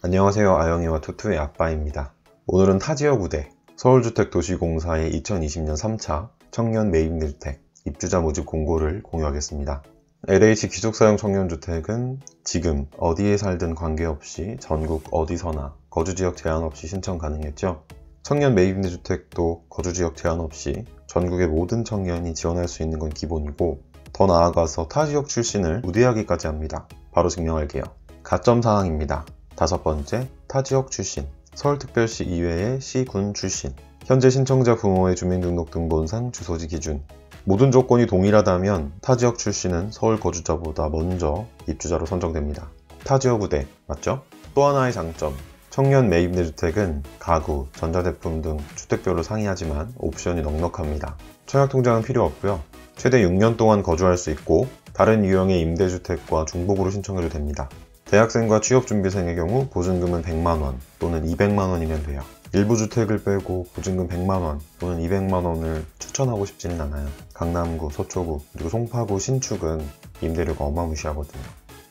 안녕하세요. 아영이와 투투의 아빠입니다. 오늘은 타지역 우대 서울주택도시공사의 2020년 3차 청년 매입임대주택 입주자 모집 공고를 공유하겠습니다. LH 기숙사용 청년주택은 지금 어디에 살든 관계없이 전국 어디서나 거주지역 제한 없이 신청 가능했죠. 청년 매입임대주택도 거주지역 제한 없이 전국의 모든 청년이 지원할 수 있는 건 기본이고, 더 나아가서 타지역 출신을 우대하기까지 합니다. 바로 증명할게요. 가점 사항입니다. 5번째, 타지역 출신, 서울특별시 이외의 시, 군 출신, 현재 신청자 부모의 주민등록등본상 주소지 기준. 모든 조건이 동일하다면 타지역 출신은 서울 거주자보다 먼저 입주자로 선정됩니다. 타지역 우대, 맞죠? 또 하나의 장점, 청년 매입임대주택은 가구, 전자제품 등 주택별로 상이하지만 옵션이 넉넉합니다. 청약통장은 필요 없고요. 최대 6년 동안 거주할 수 있고 다른 유형의 임대주택과 중복으로 신청해도 됩니다. 대학생과 취업준비생의 경우 보증금은 100만원 또는 200만원이면 돼요. 일부 주택을 빼고 보증금 100만원 또는 200만원을 추천하고 싶지는 않아요. 강남구, 서초구, 그리고 송파구 신축은 임대료가 어마무시하거든요.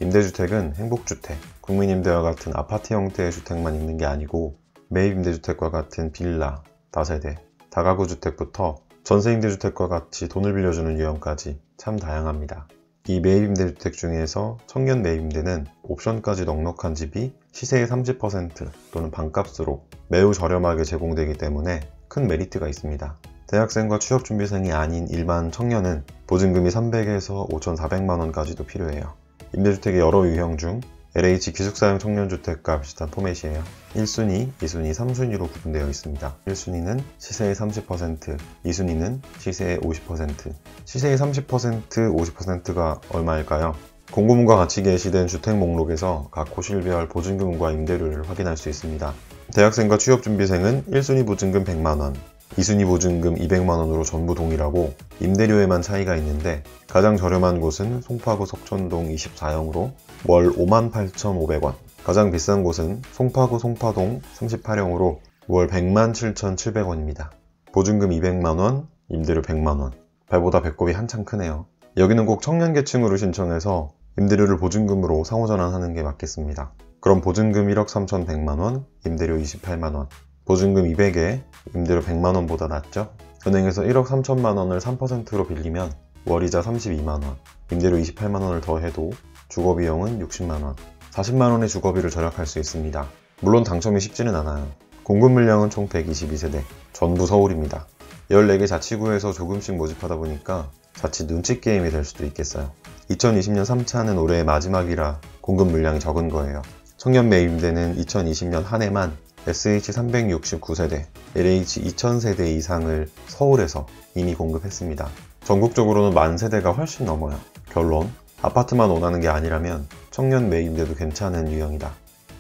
임대주택은 행복주택, 국민임대와 같은 아파트 형태의 주택만 있는 게 아니고 매입임대주택과 같은 빌라, 다세대, 다가구 주택부터 전세임대주택과 같이 돈을 빌려주는 유형까지 참 다양합니다. 이 매입임대주택 중에서 청년 매입임대는 옵션까지 넉넉한 집이 시세의 30% 또는 반값으로 매우 저렴하게 제공되기 때문에 큰 메리트가 있습니다. 대학생과 취업준비생이 아닌 일반 청년은 보증금이 300에서 5,400만원까지도 필요해요. 임대주택의 여러 유형 중 LH 기숙사용 청년주택과 비슷한 포맷이에요. 1순위, 2순위, 3순위로 구분되어 있습니다. 1순위는 시세의 30%, 2순위는 시세의 50%. 시세의 30%, 50%가 얼마일까요? 공고문과 같이 게시된 주택 목록에서 각 호실별 보증금과 임대료를 확인할 수 있습니다. 대학생과 취업준비생은 1순위 보증금 100만원, 2순위 보증금 200만원으로 전부 동일하고 임대료에만 차이가 있는데, 가장 저렴한 곳은 송파구 석천동 24형으로 월 58,500원, 가장 비싼 곳은 송파구 송파동 38형으로 월 107,700원입니다. 보증금 200만원, 임대료 100만원. 배보다 배꼽이 한참 크네요. 여기는 꼭 청년계층으로 신청해서 임대료를 보증금으로 상호전환하는 게 맞겠습니다. 그럼 보증금 1억 3,100만원, 임대료 28만원. 보증금 200에 임대료 100만원보다 낫죠? 은행에서 1억 3천만원을 3%로 빌리면 월이자 32만원, 임대료 28만원을 더해도 주거비용은 60만원, 40만원의 주거비를 절약할 수 있습니다. 물론 당첨이 쉽지는 않아요. 공급 물량은 총 122세대, 전부 서울입니다. 14개 자치구에서 조금씩 모집하다 보니까 자칫 눈치 게임이 될 수도 있겠어요. 2020년 3차는 올해의 마지막이라 공급 물량이 적은 거예요. 청년 매입임대는 2020년 한 해만 SH 369세대, LH 2000세대 이상을 서울에서 이미 공급했습니다. 전국적으로는 10,000세대가 훨씬 넘어요. 결론, 아파트만 원하는 게 아니라면 청년 매입임대도 괜찮은 유형이다.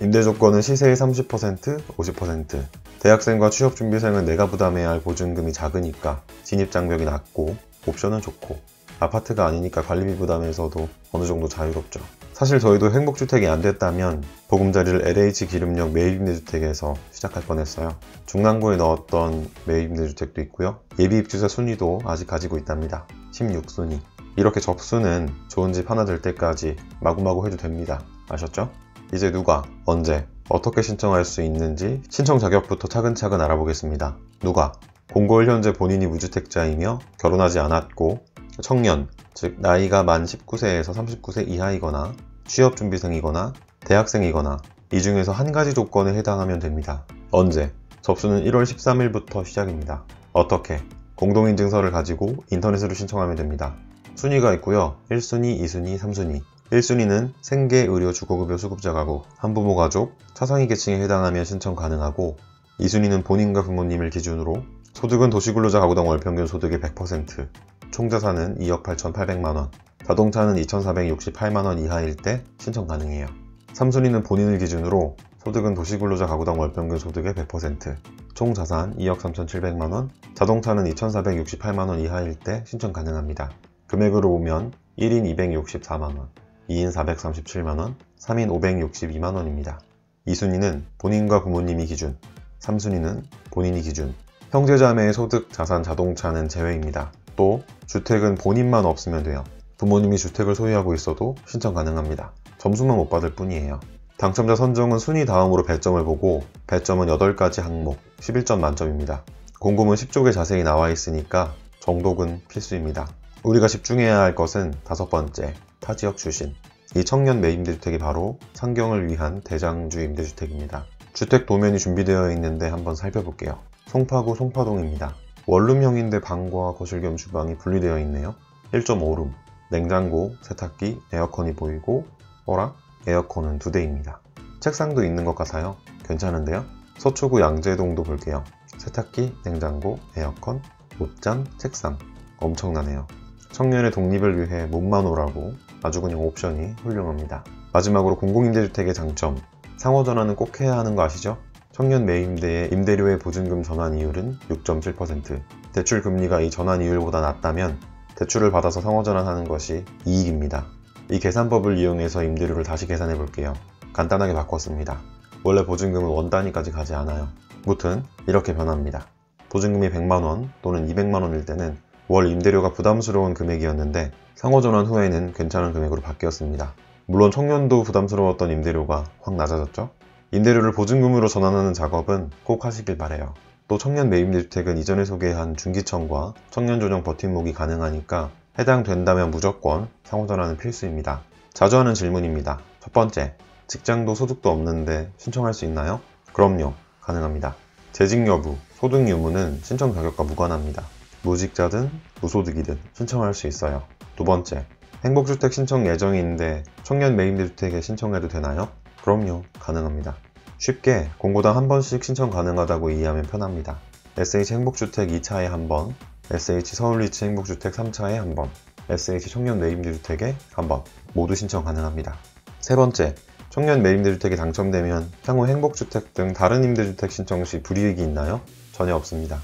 임대 조건은 시세의 30%, 50%. 대학생과 취업준비생은 내가 부담해야 할 보증금이 작으니까 진입장벽이 낮고 옵션은 좋고, 아파트가 아니니까 관리비 부담에서도 어느 정도 자유롭죠. 사실 저희도 행복주택이 안 됐다면 보금자리를 LH 기름역 매입임대주택에서 시작할 뻔했어요. 중랑구에 넣었던 매입임대주택도 있고요. 예비입주자 순위도 아직 가지고 있답니다. 16순위. 이렇게 접수는 좋은 집 하나 될 때까지 마구마구 해도 됩니다. 아셨죠? 이제 누가, 언제, 어떻게 신청할 수 있는지 신청 자격부터 차근차근 알아보겠습니다. 누가, 공고일 현재 본인이 무주택자이며 결혼하지 않았고 청년, 즉 나이가 만 19세에서 39세 이하이거나 취업준비생이거나 대학생이거나 이 중에서 한 가지 조건에 해당하면 됩니다. 언제? 접수는 1월 13일부터 시작입니다. 어떻게? 공동인증서를 가지고 인터넷으로 신청하면 됩니다. 순위가 있고요. 1순위, 2순위, 3순위. 1순위는 생계, 의료, 주거급여 수급자 가구, 한부모 가족, 차상위 계층에 해당하면 신청 가능하고, 2순위는 본인과 부모님을 기준으로 소득은 도시근로자 가구당 월평균 소득의 100%, 총자산은 2억 8,800만원, 자동차는 2,468만원 이하일 때 신청 가능해요. 3순위는 본인을 기준으로 소득은 도시근로자 가구당 월평균 소득의 100%, 총자산 2억 3,700만원, 자동차는 2,468만원 이하일 때 신청 가능합니다. 금액으로 보면 1인 264만원, 2인 437만원, 3인 562만원입니다. 2순위는 본인과 부모님이 기준, 3순위는 본인이 기준. 형제자매의 소득, 자산, 자동차는 제외입니다. 또 주택은 본인만 없으면 돼요. 부모님이 주택을 소유하고 있어도 신청 가능합니다. 점수만 못 받을 뿐이에요. 당첨자 선정은 순위 다음으로 배점을 보고 배점은 8가지 항목 11점 만점입니다. 공고문 10쪽에 자세히 나와 있으니까 정독은 필수입니다. 우리가 집중해야 할 것은 5번째, 타지역 출신. 이 청년 매입임대주택이 바로 상경을 위한 대장주 임대주택입니다. 주택 도면이 준비되어 있는데 한번 살펴볼게요. 송파구 송파동입니다. 원룸형인데 방과 거실 겸 주방이 분리되어 있네요. 1.5룸, 냉장고, 세탁기, 에어컨이 보이고 허락, 에어컨은 2대입니다. 책상도 있는 것 같아요. 괜찮은데요? 서초구 양재동도 볼게요. 세탁기, 냉장고, 에어컨, 옷장, 책상. 엄청나네요. 청년의 독립을 위해 몸만 오라고 아주 그냥 옵션이 훌륭합니다. 마지막으로 공공임대주택의 장점. 상호전환은 꼭 해야 하는 거 아시죠? 청년 매입임대의 임대료의 보증금 전환 이율은 6.7%. 대출 금리가 이 전환 이율보다 낮다면 대출을 받아서 상호전환하는 것이 이익입니다. 이 계산법을 이용해서 임대료를 다시 계산해 볼게요. 간단하게 바꿨습니다. 원래 보증금은 원 단위까지 가지 않아요. 무튼 이렇게 변합니다. 보증금이 100만원 또는 200만원일 때는 월 임대료가 부담스러운 금액이었는데 상호전환 후에는 괜찮은 금액으로 바뀌었습니다. 물론 청년도 부담스러웠던 임대료가 확 낮아졌죠. 임대료를 보증금으로 전환하는 작업은 꼭 하시길 바래요. 또 청년 매입임대주택은 이전에 소개한 중기청과 청년조정 버팀목이 가능하니까 해당된다면 무조건 상호전환은 필수입니다. 자주 하는 질문입니다. 첫 번째, 직장도 소득도 없는데 신청할 수 있나요? 그럼요, 가능합니다. 재직 여부, 소득 유무는 신청 자격과 무관합니다. 무직자든 무소득이든 신청할 수 있어요. 두 번째, 행복주택 신청 예정인데 청년 매입임대주택에 신청해도 되나요? 그럼요, 가능합니다. 쉽게 공고당 한 번씩 신청 가능하다고 이해하면 편합니다. SH 행복주택 2차에 한 번, SH 서울리치 행복주택 3차에 한 번, SH 청년 매입임대주택에 한 번 모두 신청 가능합니다. 세 번째, 청년 매입임대주택이 당첨되면 향후 행복주택 등 다른 임대주택 신청 시 불이익이 있나요? 전혀 없습니다.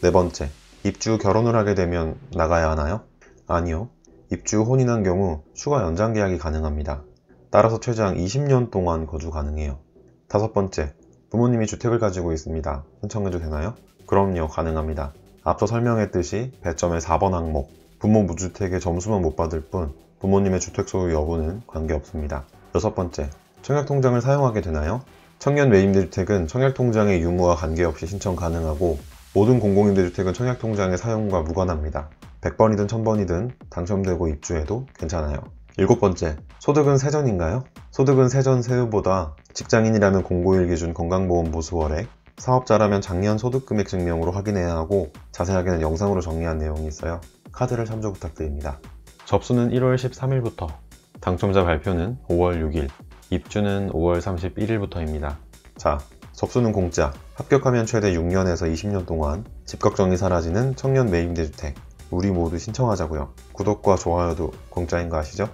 네 번째, 입주 결혼을 하게 되면 나가야 하나요? 아니요. 입주 혼인한 경우 추가 연장 계약이 가능합니다. 따라서 최장 20년 동안 거주 가능해요. 다섯 번째, 부모님이 주택을 가지고 있습니다. 신청해도 되나요? 그럼요, 가능합니다. 앞서 설명했듯이 배점의 4번 항목, 부모 무주택의 점수만 못 받을 뿐 부모님의 주택 소유 여부는 관계없습니다. 여섯 번째, 청약통장을 사용하게 되나요? 청년 매입임대주택은 청약통장의 유무와 관계없이 신청 가능하고 모든 공공임대주택은 청약통장의 사용과 무관합니다. 100번이든 1000번이든 당첨되고 입주해도 괜찮아요. 일곱 번째, 소득은 세전인가요? 소득은 세전 세후보다 직장인이라면 공고일 기준 건강보험 보수월액, 사업자라면 작년 소득금액 증명으로 확인해야 하고 자세하게는 영상으로 정리한 내용이 있어요. 카드를 참조 부탁드립니다. 접수는 1월 13일부터, 당첨자 발표는 5월 6일, 입주는 5월 31일부터입니다. 자, 접수는 공짜, 합격하면 최대 6년에서 20년 동안 집 걱정이 사라지는 청년 매입임대주택. 우리 모두 신청하자고요. 구독과 좋아요도 공짜인 거 아시죠?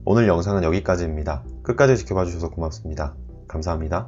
오늘 영상은 여기까지입니다. 끝까지 지켜봐 주셔서 고맙습니다. 감사합니다.